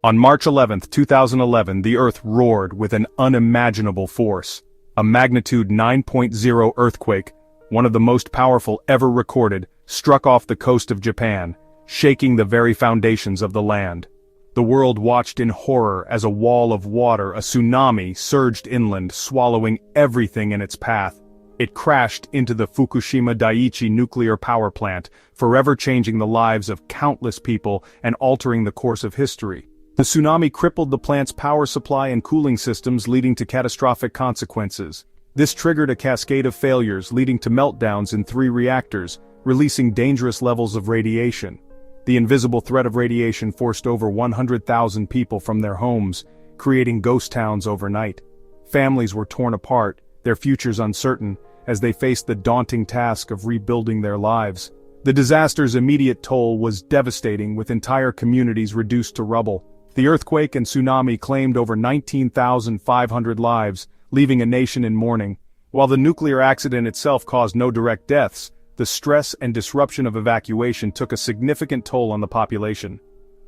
On March 11, 2011, the Earth roared with an unimaginable force. A magnitude 9.0 earthquake, one of the most powerful ever recorded, struck off the coast of Japan, shaking the very foundations of the land. The world watched in horror as a wall of water, a tsunami, surged inland, swallowing everything in its path. It crashed into the Fukushima Daiichi nuclear power plant, forever changing the lives of countless people and altering the course of history. The tsunami crippled the plant's power supply and cooling systems, leading to catastrophic consequences. This triggered a cascade of failures, leading to meltdowns in 3 reactors, releasing dangerous levels of radiation. The invisible threat of radiation forced over 100,000 people from their homes, creating ghost towns overnight. Families were torn apart, their futures uncertain, as they faced the daunting task of rebuilding their lives. The disaster's immediate toll was devastating, with entire communities reduced to rubble. The earthquake and tsunami claimed over 19,500 lives, leaving a nation in mourning. While the nuclear accident itself caused no direct deaths, the stress and disruption of evacuation took a significant toll on the population.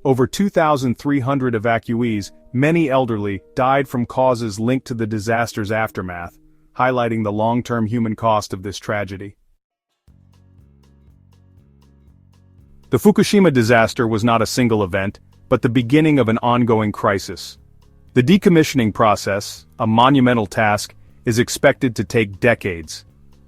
Over 2,300 evacuees, many elderly, died from causes linked to the disaster's aftermath, highlighting the long-term human cost of this tragedy. The Fukushima disaster was not a single event, but the beginning of an ongoing crisis. The decommissioning process, a monumental task, is expected to take decades.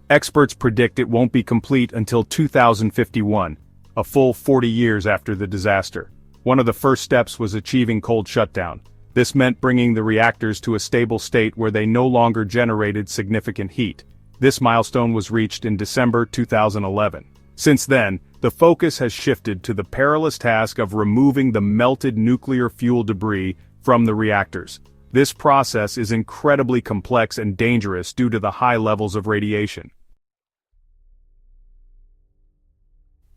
Experts predict it won't be complete until 2051, a full 40 years after the disaster. One of the first steps was achieving cold shutdown. This meant bringing the reactors to a stable state where they no longer generated significant heat. This milestone was reached in December 2011. Since then, the focus has shifted to the perilous task of removing the melted nuclear fuel debris from the reactors. This process is incredibly complex and dangerous due to the high levels of radiation.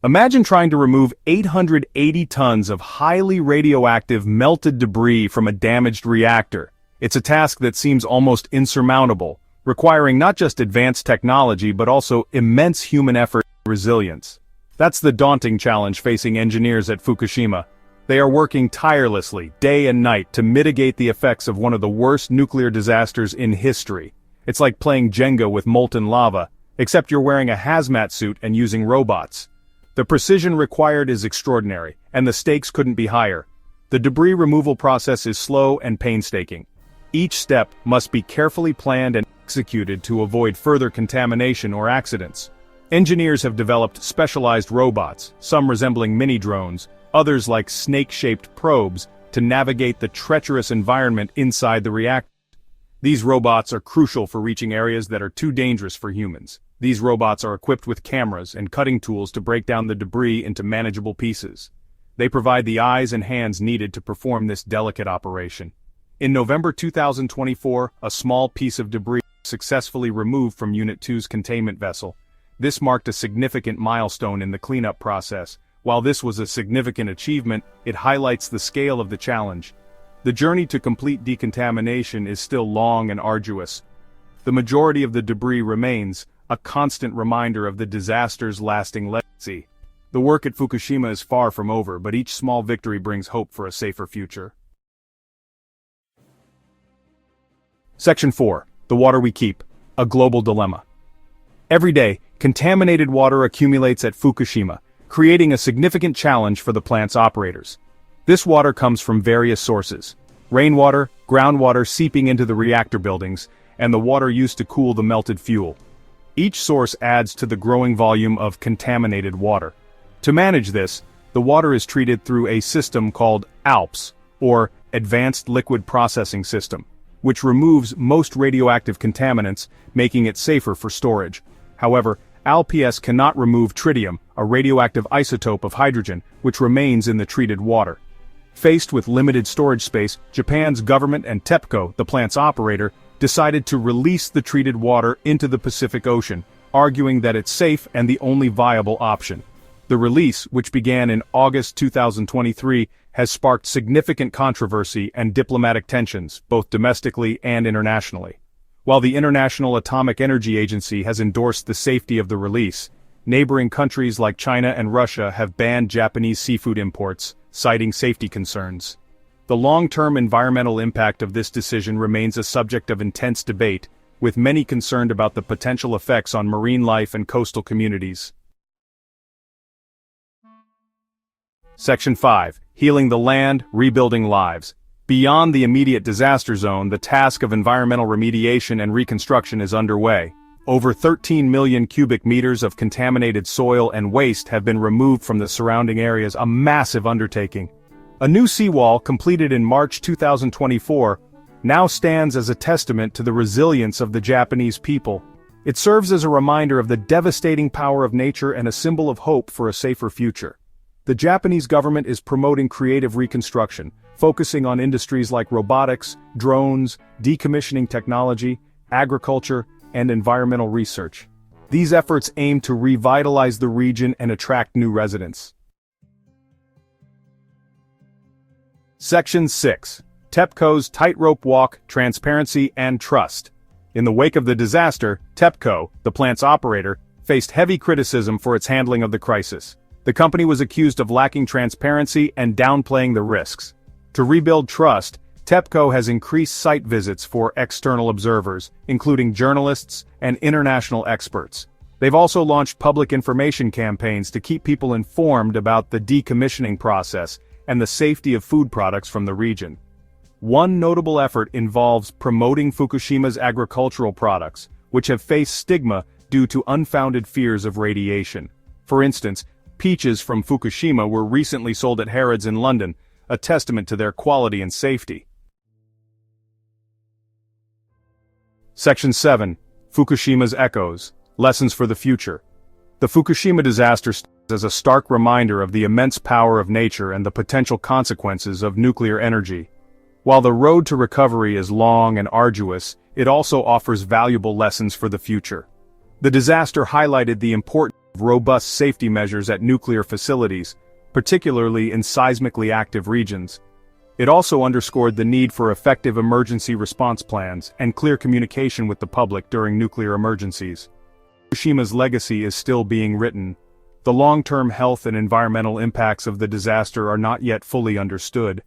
Imagine trying to remove 880 tons of highly radioactive melted debris from a damaged reactor. It's a task that seems almost insurmountable, requiring not just advanced technology but also immense human effort and resilience. That's the daunting challenge facing engineers at Fukushima. They are working tirelessly, day and night, to mitigate the effects of one of the worst nuclear disasters in history. It's like playing Jenga with molten lava, except you're wearing a hazmat suit and using robots. The precision required is extraordinary, and the stakes couldn't be higher. The debris removal process is slow and painstaking. Each step must be carefully planned and executed to avoid further contamination or accidents. Engineers have developed specialized robots, some resembling mini-drones, others like snake-shaped probes, to navigate the treacherous environment inside the reactor. These robots are crucial for reaching areas that are too dangerous for humans. These robots are equipped with cameras and cutting tools to break down the debris into manageable pieces. They provide the eyes and hands needed to perform this delicate operation. In November 2024, a small piece of debris was successfully removed from Unit 2's containment vessel. This marked a significant milestone in the cleanup process. While this was a significant achievement, it highlights the scale of the challenge. The journey to complete decontamination is still long and arduous. The majority of the debris remains, a constant reminder of the disaster's lasting legacy. The work at Fukushima is far from over, but each small victory brings hope for a safer future. Section 4. The water we keep. A global dilemma. Every day, contaminated water accumulates at Fukushima, creating a significant challenge for the plant's operators. This water comes from various sources: rainwater, groundwater seeping into the reactor buildings, and the water used to cool the melted fuel. Each source adds to the growing volume of contaminated water. To manage this, the water is treated through a system called ALPS, or Advanced Liquid Processing System, which removes most radioactive contaminants, making it safer for storage. However, ALPS cannot remove tritium, a radioactive isotope of hydrogen, which remains in the treated water. Faced with limited storage space, Japan's government and TEPCO, the plant's operator, decided to release the treated water into the Pacific Ocean, arguing that it's safe and the only viable option. The release, which began in August 2023, has sparked significant controversy and diplomatic tensions, both domestically and internationally. While the International Atomic Energy Agency has endorsed the safety of the release, neighboring countries like China and Russia have banned Japanese seafood imports, citing safety concerns. The long-term environmental impact of this decision remains a subject of intense debate, with many concerned about the potential effects on marine life and coastal communities. Section 5. Healing the land, rebuilding lives. Beyond the immediate disaster zone, the task of environmental remediation and reconstruction is underway. Over 13 million cubic meters of contaminated soil and waste have been removed from the surrounding areas, a massive undertaking. A new seawall, completed in March 2024, now stands as a testament to the resilience of the Japanese people. It serves as a reminder of the devastating power of nature and a symbol of hope for a safer future. The Japanese government is promoting creative reconstruction, focusing on industries like robotics, drones, decommissioning technology, agriculture, and environmental research. These efforts aim to revitalize the region and attract new residents. Section 6. TEPCO's Tightrope Walk, Transparency and Trust. In the wake of the disaster, TEPCO, the plant's operator, faced heavy criticism for its handling of the crisis. The company was accused of lacking transparency and downplaying the risks. To rebuild trust, TEPCO has increased site visits for external observers, including journalists and international experts. They've also launched public information campaigns to keep people informed about the decommissioning process and the safety of food products from the region. One notable effort involves promoting Fukushima's agricultural products, which have faced stigma due to unfounded fears of radiation. For instance, peaches from Fukushima were recently sold at Harrods in London, a testament to their quality and safety. Section 7. Fukushima's Echoes, Lessons for the Future. The Fukushima disaster stands as a stark reminder of the immense power of nature and the potential consequences of nuclear energy. While the road to recovery is long and arduous, it also offers valuable lessons for the future. The disaster highlighted the importance of robust safety measures at nuclear facilities, particularly in seismically active regions. It also underscored the need for effective emergency response plans and clear communication with the public during nuclear emergencies. Fukushima's legacy is still being written. The long-term health and environmental impacts of the disaster are not yet fully understood.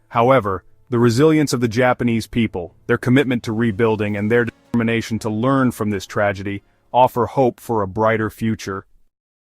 However, the resilience of the Japanese people, their commitment to rebuilding, and their determination to learn from this tragedy offer hope for a brighter future.